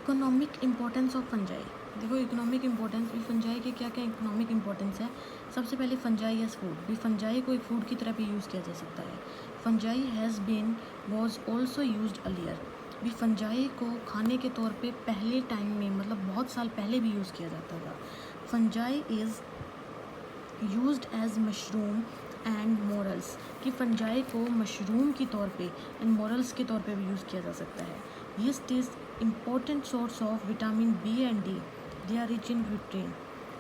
Economic importance of fungi. देखो economic importance भी fungi के क्या क्या इकोनॉमिक इम्पोर्टेंस है। सबसे पहले फंजाई एज फूड, भी फंजाई को एक फूड की तरह भी यूज़ किया जा सकता है। Fungi has been was also used earlier, भी फंजाई को खाने के तौर पे पहले टाइम में मतलब बहुत साल पहले भी यूज़ किया जाता था। Fungi is used as mushroom and morels, कि फंजाई को मशरूम की तौर पे एंड मोरल्स के तौर पे भी यूज़ किया जा सकता है। Yeast is important source of vitamin B and D, they are rich in protein.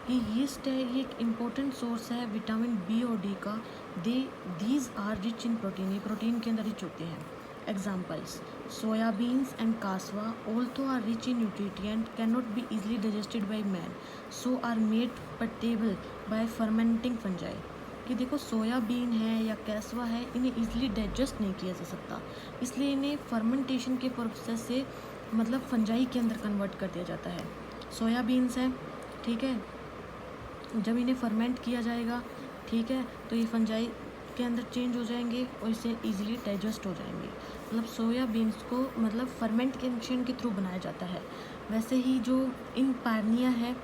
ये यीस्ट है, ये एक इम्पोर्टेंट सोर्स है विटामिन बी और डी का। These are rich in protein, ये प्रोटीन के अंदर रिच होते हैं। Examples soybeans and cassava also are rich in nutrient can not be easily digested by man, so are made portable by fermenting fungi. कि देखो soybean है या कैसवा है, इन्हें ईजिली डाइजेस्ट नहीं किया जा सकता, इसलिए इन्हें फर्मेंटेशन के प्रोसेस से मतलब फंजाई के अंदर कन्वर्ट कर दिया जाता है। सोयाबीन्स हैं, ठीक है, जब इन्हें फर्मेंट किया जाएगा, ठीक है, तो ये फंजाई के अंदर चेंज हो जाएंगे और इसे ईजिली डाइजेस्ट हो जाएंगे। मतलब सोयाबीन्स को मतलब फर्मेंटेशन के थ्रू बनाया जाता है। वैसे ही जो इन पार्निया है,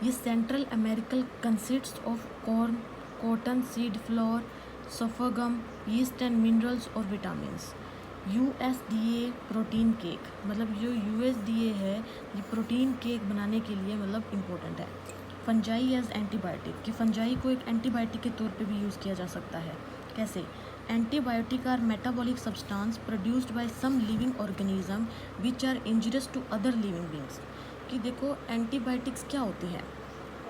ये Central American consist of corn, cotton seed flour, sorghum, yeast and minerals और विटामिन्स। USDA प्रोटीन केक, मतलब जो USDA है ये प्रोटीन केक बनाने के लिए मतलब इम्पोर्टेंट है। फंजाई एज एंटीबायोटिक, कि फंजाई को एक एंटीबायोटिक के तौर पे भी यूज़ किया जा सकता है। कैसे? Antibiotic are metabolic substance produced by some living organism which are injurious to other living beings. कि देखो एंटीबायोटिक्स क्या होते हैं,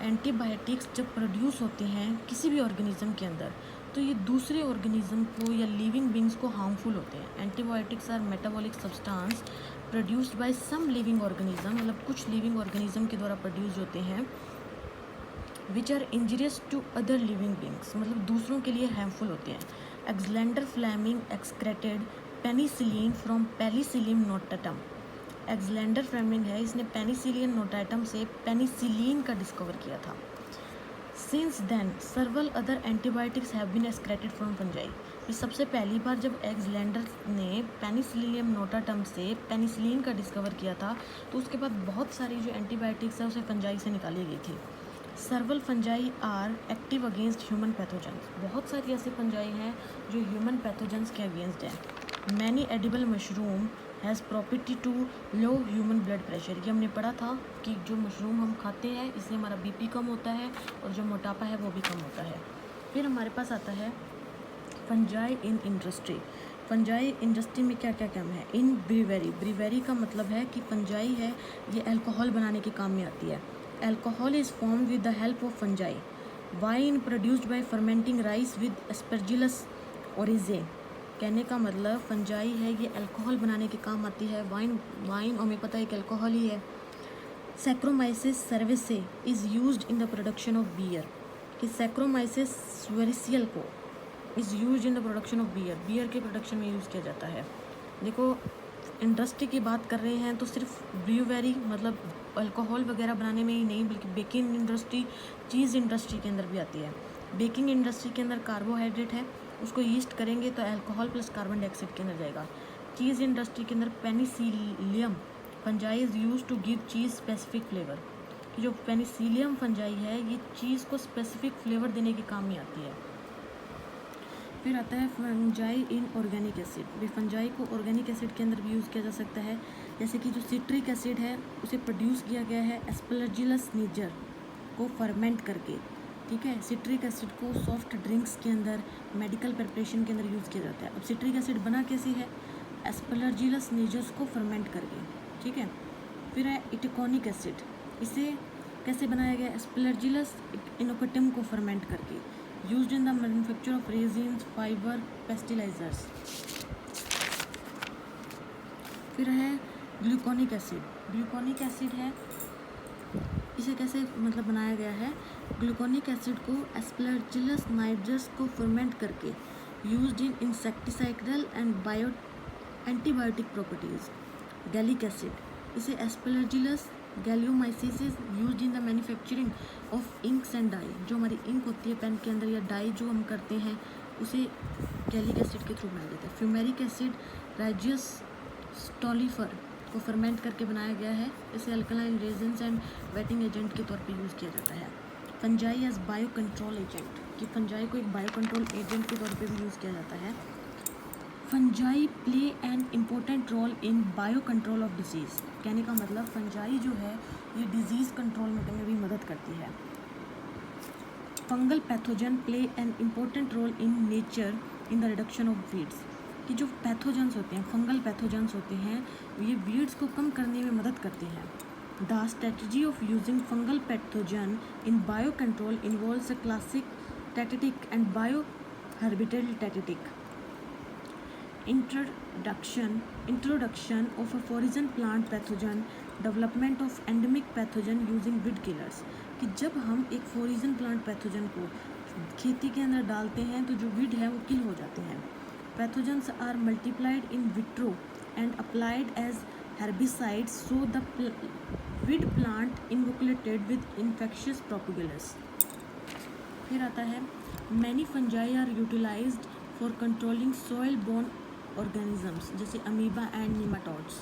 एंटीबायोटिक्स जब प्रोड्यूस होते हैं किसी भी ऑर्गेनिज्म के अंदर, तो ये दूसरे ऑर्गेनिज्म को या लिविंग बींग्स को हार्मफुल होते हैं। Antibiotics are metabolic substance produced by some living organism, मतलब कुछ लिविंग ऑर्गेनिज्म के द्वारा प्रोड्यूस होते हैं, which are injurious to other living beings, मतलब दूसरों के लिए हार्मफुल होते हैं। Alexander Fleming excreted penicillin from penicillium notatum. Alexander Fleming है, इसने पेनिसिलियम नोटाटम से पेनिसिलिन का डिस्कवर किया था। Since then several other antibiotics have been excreted from fungi. ये सबसे पहली बार जब एलेक्जेंडर ने पेनिसिलियम नोटाटम से पेनिसिलिन का डिस्कवर किया था, तो उसके बाद बहुत सारी जो एंटीबायोटिक्स है उसे फंजाई से निकाली गई थी। Several fungi are active against human pathogens, बहुत सारी ऐसे फंजाई हैं जो ह्यूमन पैथोजेंस के अगेंस्ट हैं। Many edible mushroom has property to low human blood pressure, ये हमने पढ़ा था कि जो मशरूम हम खाते हैं इससे हमारा BP कम होता है और जो मोटापा है वो भी कम होता है। फिर हमारे पास आता है fungi in industry. Fungi industry में क्या क्या काम है? इन ब्रीवेरी, ब्रीवेरी का मतलब है कि फंजाई है ये अल्कोहल बनाने के काम में आती है। Alcohol is formed with the help of fungi. Wine produced by fermenting rice with aspergillus oryzae. कहने का मतलब फंजाई है ये अल्कोहल बनाने के काम आती है। वाइन हमें पता है कि अल्कोहल ही है। Saccharomyces cerevisiae is used in the production of beer, कि सैक्रोमाइसिस सर्विसियल को is used in the production of beer, beer के प्रोडक्शन में यूज़ किया जाता है। देखो इंडस्ट्री की बात कर रहे हैं तो सिर्फ ब्रूवेरी मतलब अल्कोहल वगैरह बनाने में ही नहीं, बल्कि बेकिंग इंडस्ट्री, चीज़ इंडस्ट्री के अंदर भी आती है। बेकिंग इंडस्ट्री के अंदर कार्बोहाइड्रेट है, उसको यीस्ट करेंगे तो अल्कोहल प्लस कार्बन डाइऑक्साइड के अंदर जाएगा। चीज़ इंडस्ट्री के अंदर Penicillium fungi is use to give cheese specific flavour, कि जो पेनिसिलियम फंजाई है ये चीज़ को स्पेसिफिक फ्लेवर देने के काम में आती है। फिर आता है फंजाई इन ऑर्गेनिक एसिड, भी फंजाई को ऑर्गेनिक एसिड के अंदर भी यूज़ किया जा सकता है। जैसे कि जो सिट्रिक एसिड है उसे प्रोड्यूस किया गया है एस्परजिलस निजर को फर्मेंट करके, ठीक है। सिट्रिक एसिड को सॉफ्ट ड्रिंक्स के अंदर, मेडिकल प्रिपरेशन के अंदर यूज़ किया जाता है। अब सिट्रिक एसिड बना कैसे है? एस्परजिलस निजर्स को फर्मेंट करके, ठीक है। फिर है इटिकोनिक एसिड, इसे कैसे बनाया गया? एस्परजिलस इनोकुटम को फर्मेंट करके, used in the manufacture of resins, fiber, plasticizers. फिर है ग्लूकोनिक एसिड, ग्लूकोनिक एसिड है, इसे कैसे मतलब बनाया गया है? ग्लूकोनिक एसिड को एस्परजिलस नाइजर्स को फर्मेंट करके, used in insecticidal and antibiotic properties. Gallic acid, इसे aspergillus gallomyces used in the manufacturing of inks and dye, जो हमारी इंक होती है पेन के अंदर या डाई जो हम करते हैं उसे गैलिक एसिड के थ्रू बनाया जाता है। फ्यूमेरिक एसिड राइजियस स्टॉलीफर इसको फर्मेंट करके बनाया गया है। इसे alkaline reagents and wetting agent के तौर पे यूज़ किया जाता है। Fungi as bio control agent, कि फंजाई को एक बायो कंट्रोल एजेंट के तौर पे भी यूज़ किया जाता है। Fungi play an important role in bio control of disease, कहने का मतलब फंजाई जो है ये डिजीज़ कंट्रोल में भी मदद करती है। Fungal pathogen play an important role in nature in the reduction of weeds, कि जो पैथोजन्स होते हैं, फंगल पैथोजन्स होते हैं, ये वीड्स को कम करने में मदद करते हैं। The strategy of using fungal pathogen in bio control involves a classic tactic and bio herbicidal tactic. Introduction of a foreign plant pathogen, development of endemic pathogen using weed killers, कि जब हम एक foreign plant pathogen को खेती के अंदर डालते हैं तो जो weed है वो किल हो जाते हैं। Pathogens are multiplied in vitro and applied as herbicides, so the weed plant inoculated with infectious propagulus। फिर आता है many fungi are utilized for controlling soil borne organisms जैसे अमीबा एंड निमाटोड्स।